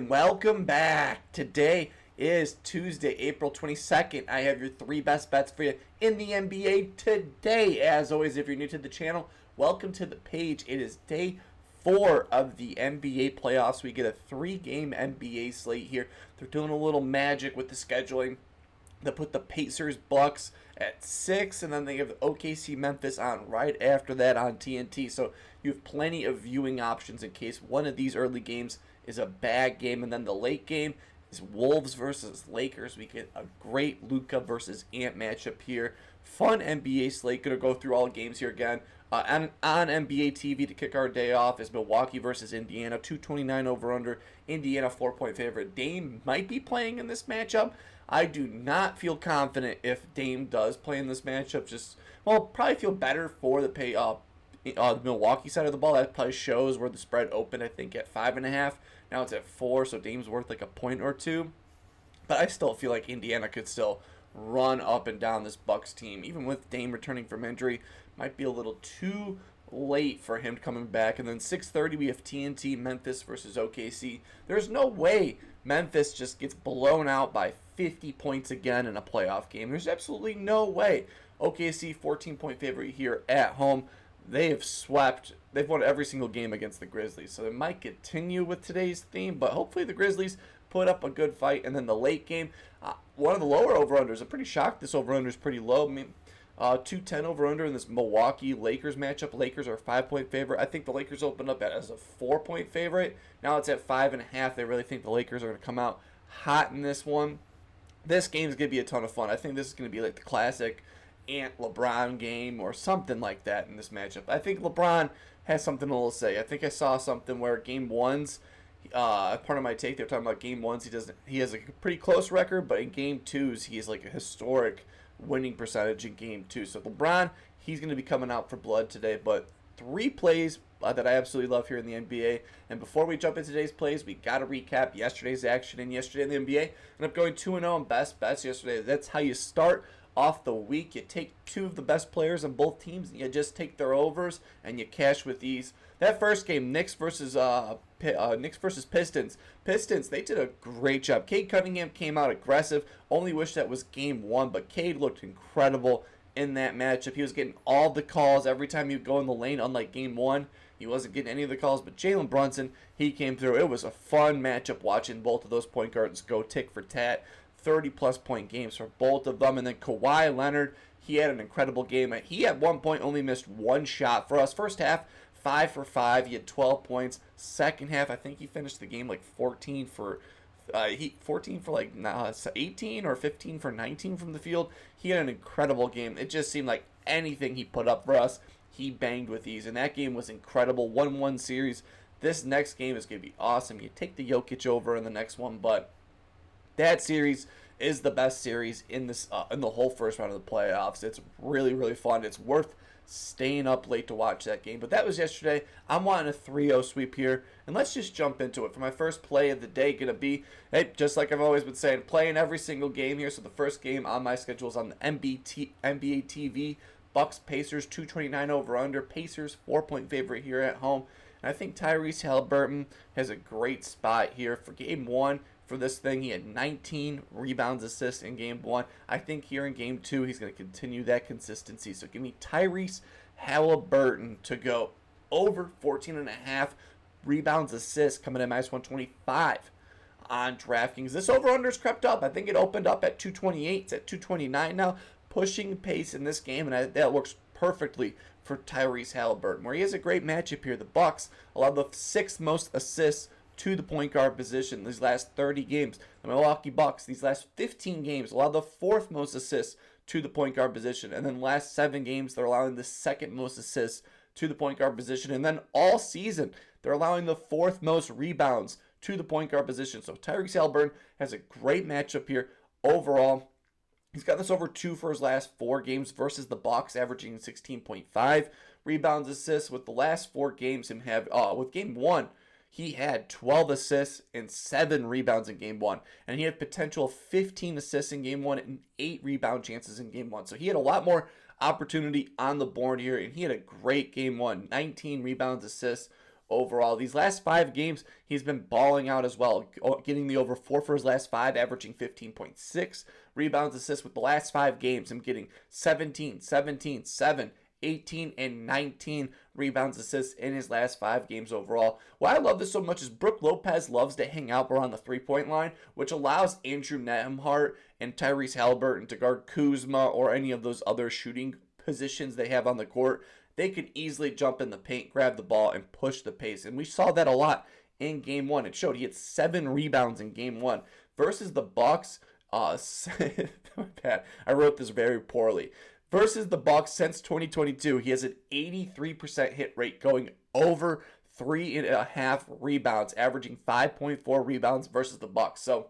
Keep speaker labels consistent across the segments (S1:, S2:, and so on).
S1: and welcome back. Today is Tuesday, April 22nd. I have your three best bets for you in the NBA today. As always, if you're new to the channel, welcome to the page. It is day 4 of the NBA playoffs. We get a 3-game NBA slate here. They're doing a little magic with the scheduling. They put the Pacers Bucks at 6, and then they have the OKC Memphis on right after that on TNT. So you have plenty of viewing options in case one of these early games is a bad game. And then the late game is Wolves versus Lakers. We get a great Luka versus Ant matchup here. Fun NBA slate. Going to go through all games here again. On NBA TV to kick our day off is Milwaukee versus Indiana. 229 over-under. Indiana 4-point favorite. Dame might be playing in this matchup. I do not feel confident if Dame does play in this matchup. Probably feel better for the Milwaukee side of the ball. That probably shows where the spread opened, I think, at 5.5. Now it's at 4, so Dame's worth like a point or two. But I still feel like Indiana could still run up and down this Bucks team. Even with Dame returning from injury, might be a little too late for him coming back. And then 6:30 we have TNT Memphis versus OKC. There's no way Memphis just gets blown out by 50 points again in a playoff game. There's absolutely no way. OKC 14-point favorite here at home. They have swept. They've won every single game against the Grizzlies. So they might continue with today's theme, but hopefully the Grizzlies put up a good fight. And then the late game, one of the lower over-unders. I'm pretty shocked this over-under is pretty low. 210 over-under in this Milwaukee-Lakers matchup. Lakers are a 5-point favorite. I think the Lakers opened up as a 4-point favorite. Now it's at 5.5. They really think the Lakers are going to come out hot in this one. This game is going to be a ton of fun. I think this is going to be like the classic Ant LeBron game or something like that in this matchup. I think LeBron has something to say. I think I saw something where game ones, part of my take, they're talking about game ones. He has a pretty close record, but in game twos, he has like a historic winning percentage in game 2. So LeBron, he's going to be coming out for blood today. But 3 plays that I absolutely love here in the NBA. And before we jump into today's plays, we got to recap yesterday's action and yesterday in the NBA. And I'm going 2-0 on best bets yesterday. That's how you start off the week. You take 2 of the best players on both teams, and you just take their overs, and you cash with these. That first game, Knicks versus Pistons. Pistons, they did a great job. Cade Cunningham came out aggressive. Only wish that was game 1, but Cade looked incredible in that matchup. He was getting all the calls every time he would go in the lane, unlike game 1. He wasn't getting any of the calls, but Jalen Brunson, he came through. It was a fun matchup watching both of those point guards go tick for tat. 30-plus point games for both of them. And then Kawhi Leonard, he had an incredible game. He at one point only missed 1 shot for us. First half, 5 for 5. He had 12 points. Second half, I think he finished the game like 14 for 18 or 15 for 19 from the field. He had an incredible game. It just seemed like anything he put up for us, he banged with these. And that game was incredible. 1-1 series. This next game is going to be awesome. You take the Jokic over in the next one, but that series is the best series in this in the whole first round of the playoffs. It's really, really fun. It's worth staying up late to watch that game. But that was yesterday. I'm wanting a 3-0 sweep here. And let's just jump into it. For my first play of the day, going to be, hey, just like I've always been saying, playing every single game here. So the first game on my schedule is on the NBA TV. Bucks Pacers 229 over under. Pacers 4-point favorite here at home. And I think Tyrese Haliburton has a great spot here for game 1. For this thing, he had 19 rebounds, assists in game 1. I think here in game 2, he's going to continue that consistency. So give me Tyrese Haliburton to go over 14.5 rebounds, assists, coming in -125 on DraftKings. This over-under's crept up. I think it opened up at 228. It's at 229 now, pushing pace in this game, and that works perfectly for Tyrese Haliburton, where he has a great matchup here. The Bucks allow the 6th most assists to the point guard position these last 30 games. The Milwaukee Bucks, these last 15 games, allow the 4th most assists to the point guard position. And then last 7 games, they're allowing the 2nd most assists to the point guard position. And then all season, they're allowing the 4th most rebounds to the point guard position. So Tyrese Haliburton has a great matchup here overall. He's got this over 2 for his last 4 games versus the Bucks, averaging 16.5 rebounds, assists. With the last 4 games, with game 1, he had 12 assists and 7 rebounds in game 1. And he had potential 15 assists in game 1 and 8 rebound chances in game 1. So he had a lot more opportunity on the board here, and he had a great game 1. 19 rebounds, assists overall. These last 5 games, he's been balling out as well, getting the over 4 for his last 5, averaging 15.6 rebounds, assists with the last 5 games. I'm getting 17, 17, 7, 18, and 19 rebounds, assists in his last 5 games overall. Why I love this so much is Brook Lopez loves to hang out around the three-point line, which allows Andrew Nembhard and Tyrese Haliburton to guard Kuzma or any of those other shooting positions they have on the court. They could easily jump in the paint, grab the ball, and push the pace. And we saw that a lot in Game 1. It showed he had 7 rebounds in Game 1 versus the Bucks. Bad. I wrote this very poorly. Versus the Bucks since 2022, he has an 83% hit rate, going over 3.5 rebounds, averaging 5.4 rebounds versus the Bucks. So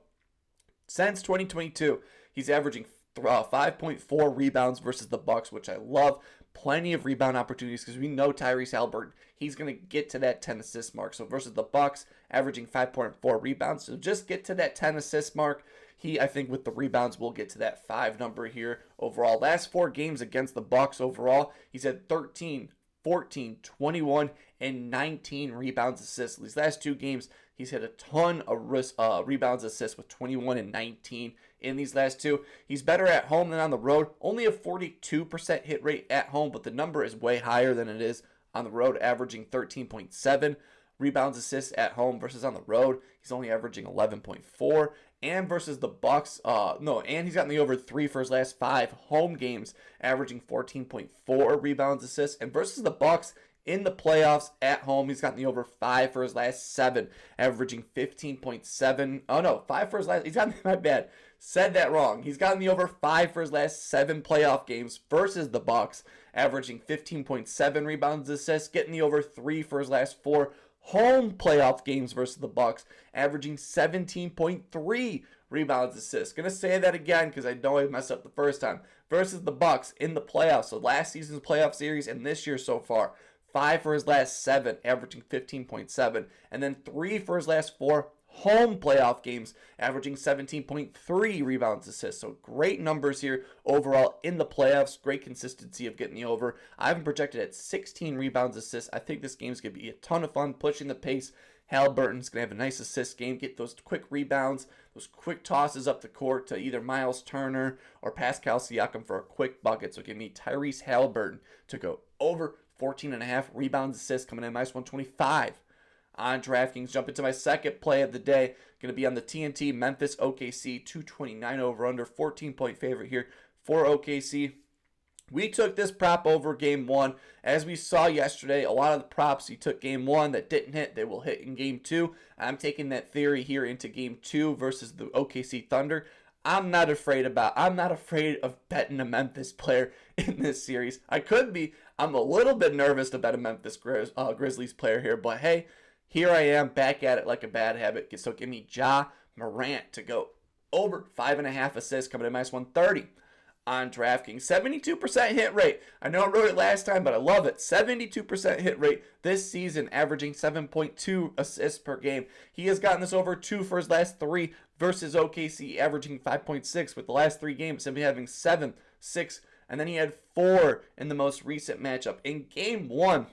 S1: since 2022, he's averaging 5.4 rebounds versus the Bucks, which I love. Plenty of rebound opportunities because we know Tyrese Haliburton, he's going to get to that 10 assist mark. So versus the Bucks, averaging 5.4 rebounds. So just get to that 10 assist mark. I think with the rebounds, we'll get to that 5 number here overall. Last 4 games against the Bucks overall, he's had 13, 14, 21, and 19 rebounds, assists. These last 2 games, he's had a ton of rebounds, assists with 21 and 19 in these last 2. He's better at home than on the road. Only a 42% hit rate at home, but the number is way higher than it is on the road, averaging 13.7 rebounds, assists at home versus on the road. He's only averaging 11.4. And versus the Bucks, and he's gotten the over 3 for his last 5 home games, averaging 14.4 rebounds, assists. And versus the Bucks in the playoffs at home, he's gotten the over 5 for his last 7, averaging 15.7. Oh no, 5 for his last. He's gotten my bad. Said that wrong. He's gotten the over 5 for his last 7 playoff games versus the Bucks, averaging 15.7 rebounds, assists, getting the over 3 for his last 4 home playoff games versus the Bucks, averaging 17.3 rebounds, assists. Gonna say that again because I know I messed up the first time. Versus the Bucks in the playoffs, so last season's playoff series and this year so far, 5 for his last 7, averaging 15.7, and then 3 for his last 4 home playoff games, averaging 17.3 rebounds, assists. So great numbers here overall in the playoffs. Great consistency of getting the over. I have him projected at 16 rebounds, assists. I think this game's going to be a ton of fun, pushing the pace. Haliburton's going to have a nice assist game, get those quick rebounds, those quick tosses up the court to either Miles Turner or Pascal Siakam for a quick bucket. So give me Tyrese Haliburton to go over 14.5 rebounds, assists, coming in -125. On DraftKings, jump into my second play of the day. Going to be on the TNT Memphis OKC 229 over under, 14-point favorite here for OKC. We took this prop over Game 1. As we saw yesterday, a lot of the props you took Game 1 that didn't hit, they will hit in Game 2. I'm taking that theory here into Game 2 versus the OKC Thunder. I'm not afraid of betting a Memphis player in this series. I could be. I'm a little bit nervous to bet a Memphis Grizzlies player here, but hey, here I am back at it like a bad habit. So give me Ja Morant to go over 5.5 assists, coming in -130 on DraftKings. 72% hit rate. I know I wrote it last time, but I love it. 72% hit rate this season, averaging 7.2 assists per game. He has gotten this over 2 for his last 3 versus OKC, averaging 5.6 with the last 3 games, simply having 7, 6, and then he had 4 in the most recent matchup. In Game 1,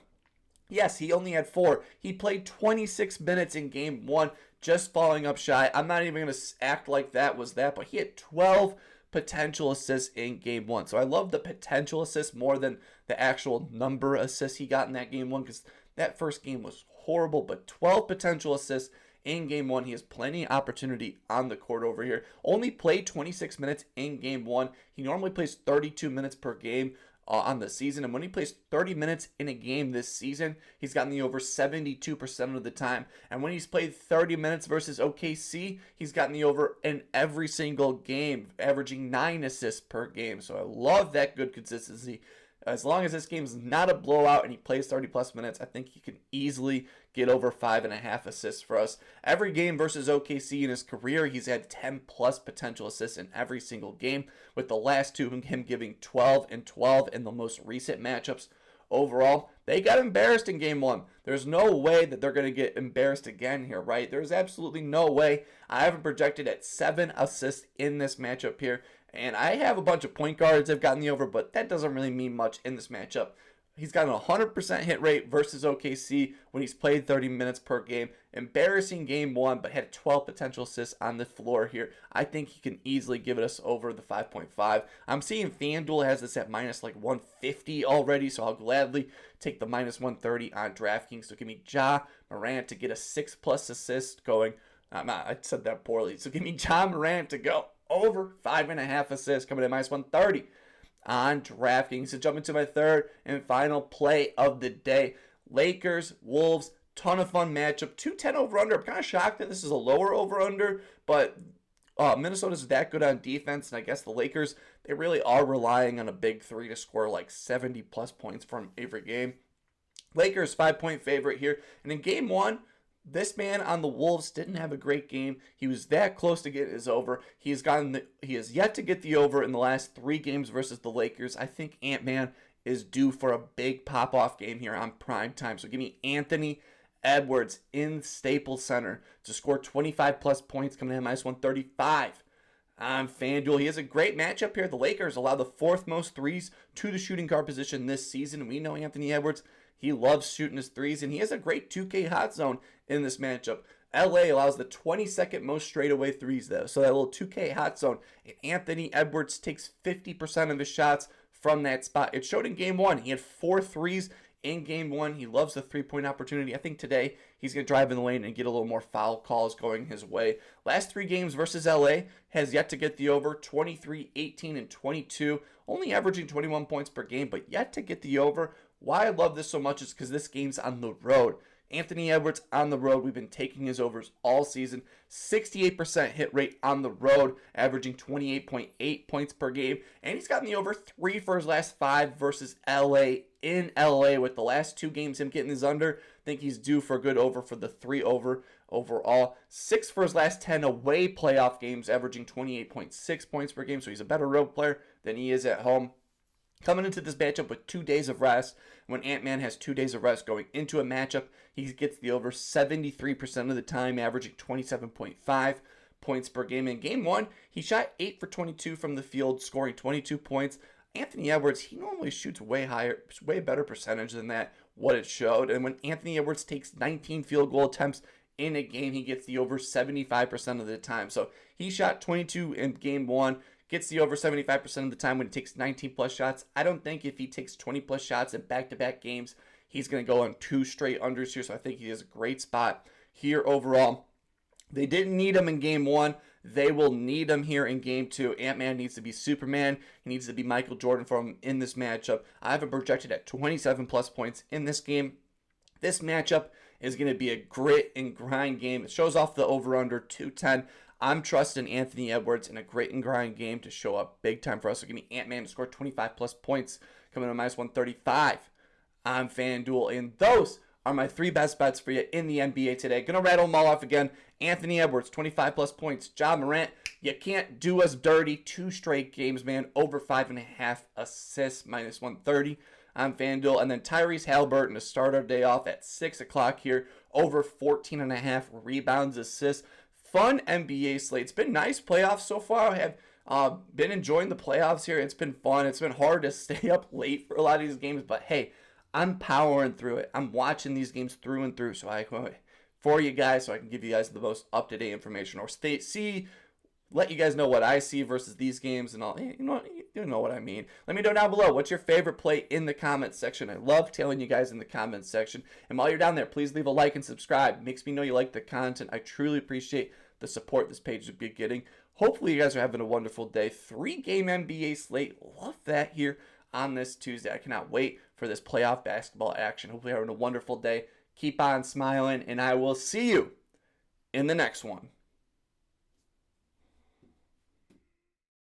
S1: yes, he only had 4. He played 26 minutes in Game 1, just falling up shy. I'm not even going to act like that was that, but he had 12 potential assists in Game 1. So I love the potential assists more than the actual number of assists he got in that Game 1, because that first game was horrible, but 12 potential assists in Game 1. He has plenty of opportunity on the court over here. Only played 26 minutes in Game 1. He normally plays 32 minutes per game on the season, and when he plays 30 minutes in a game this season, he's gotten the over 72% of the time. And when he's played 30 minutes versus OKC, he's gotten the over in every single game, averaging 9 assists per game. So I love that good consistency. As long as this game's not a blowout and he plays 30 plus minutes, I think he can easily get over 5.5 assists for us. Every game versus OKC in his career, he's had 10 plus potential assists in every single game, with the last 2 him giving 12 and 12 in the most recent matchups. Overall, they got embarrassed in Game 1. There's no way that they're going to get embarrassed again here, right? There's absolutely no way. I have him projected at 7 assists in this matchup here. And I have a bunch of point guards that have gotten the over, but that doesn't really mean much in this matchup. He's got an 100% hit rate versus OKC when he's played 30 minutes per game. Embarrassing game one, but had 12 potential assists on the floor here. I think he can easily give us over the 5.5. I'm seeing FanDuel has this at minus like 150 already, so I'll gladly take the minus 130 on DraftKings. So give me Ja Morant to get a 6+ assist going. I said that poorly. So give me Ja Morant to go over 5.5 assists coming at minus 130. On DraftKings. So jump into my third and final play of the day. Lakers, Wolves, ton of fun matchup. 210 over-under. I'm kind of shocked that this is a lower over-under, but Minnesota's that good on defense, and I guess the Lakers, they really are relying on a big three to score like 70+ points from every game. Lakers 5-point favorite here. And in game one, this man on the Wolves didn't have a great game. He was that close to getting his over. He has yet to get the over in the last 3 games versus the Lakers. I think Ant-Man is due for a big pop-off game here on prime time. So give me Anthony Edwards in Staples Center to score 25+ points coming in at minus 135. On FanDuel, he has a great matchup here. The Lakers allow the 4th most threes to the shooting guard position this season. We know Anthony Edwards, he loves shooting his threes, and he has a great 2K hot zone in this matchup. LA allows the 22nd most straightaway threes, though. So that little 2K hot zone. And Anthony Edwards takes 50% of his shots from that spot. It showed in game one. He had 4 threes in game one. He loves the 3-point opportunity. I think today he's going to drive in the lane and get a little more foul calls going his way. Last 3 games versus LA has yet to get the over. 23, 18, and 22. Only averaging 21 points per game, but yet to get the over. Why I love this so much is because this game's on the road. Anthony Edwards on the road. We've been taking his overs all season. 68% hit rate on the road, averaging 28.8 points per game. And he's gotten the over 3 for his last 5 versus LA in LA. With the last 2 games, him getting his under, I think he's due for a good over for the 3 over overall. 6 for his last 10 away playoff games, averaging 28.6 points per game. So he's a better road player than he is at home. Coming into this matchup with 2 days of rest, when Ant-Man has 2 days of rest going into a matchup, he gets the over 73% of the time, averaging 27.5 points per game. In game one, he shot 8 for 22 from the field, scoring 22 points. Anthony Edwards, he normally shoots way better percentage than that, what it showed. And when Anthony Edwards takes 19 field goal attempts in a game, he gets the over 75% of the time. So he shot 22 in game one. Gets the over 75% of the time when he takes 19+ shots. I don't think if he takes 20+ shots in back-to-back games, he's going to go on 2 straight unders here. So I think he has a great spot here overall. They didn't need him in game one. They will need him here in game 2. Ant-Man needs to be Superman. He needs to be Michael Jordan for him in this matchup. I have him projected at 27+ points in this game. This matchup is going to be a grit and grind game. It shows off the over-under 210. I'm trusting Anthony Edwards in a grit and grind game to show up big time for us. So give me Ant-Man to score 25+ points, coming to minus 135 on FanDuel. And those are my 3 best bets for you in the NBA today. Gonna rattle them all off again. Anthony Edwards, 25+ points. Ja Morant, you can't do us dirty. 2 straight games, man. Over 5.5 assists, minus 130 on FanDuel. And then Tyrese Haliburton to start our day off at 6 o'clock here. Over 14.5 rebounds, assists. Fun NBA slate. It's been nice playoffs so far. I have been enjoying the playoffs here. It's been fun. It's been hard to stay up late for a lot of these games, but hey, I'm powering through it. I'm watching these games through and through for you guys, so I can give you guys the most up-to-date information or let you guys know what I see versus these games and all. You know what I mean. Let me know down below. What's your favorite play in the comments section? I love telling you guys in the comments section. And while you're down there, please leave a like and subscribe. It makes me know you like the content. I truly appreciate the support this page will be getting. Hopefully you guys are having a wonderful day. 3-game NBA slate. Love that here on this Tuesday. I cannot wait for this playoff basketball action. Hopefully you're having a wonderful day. Keep on smiling, and I will see you in the next one.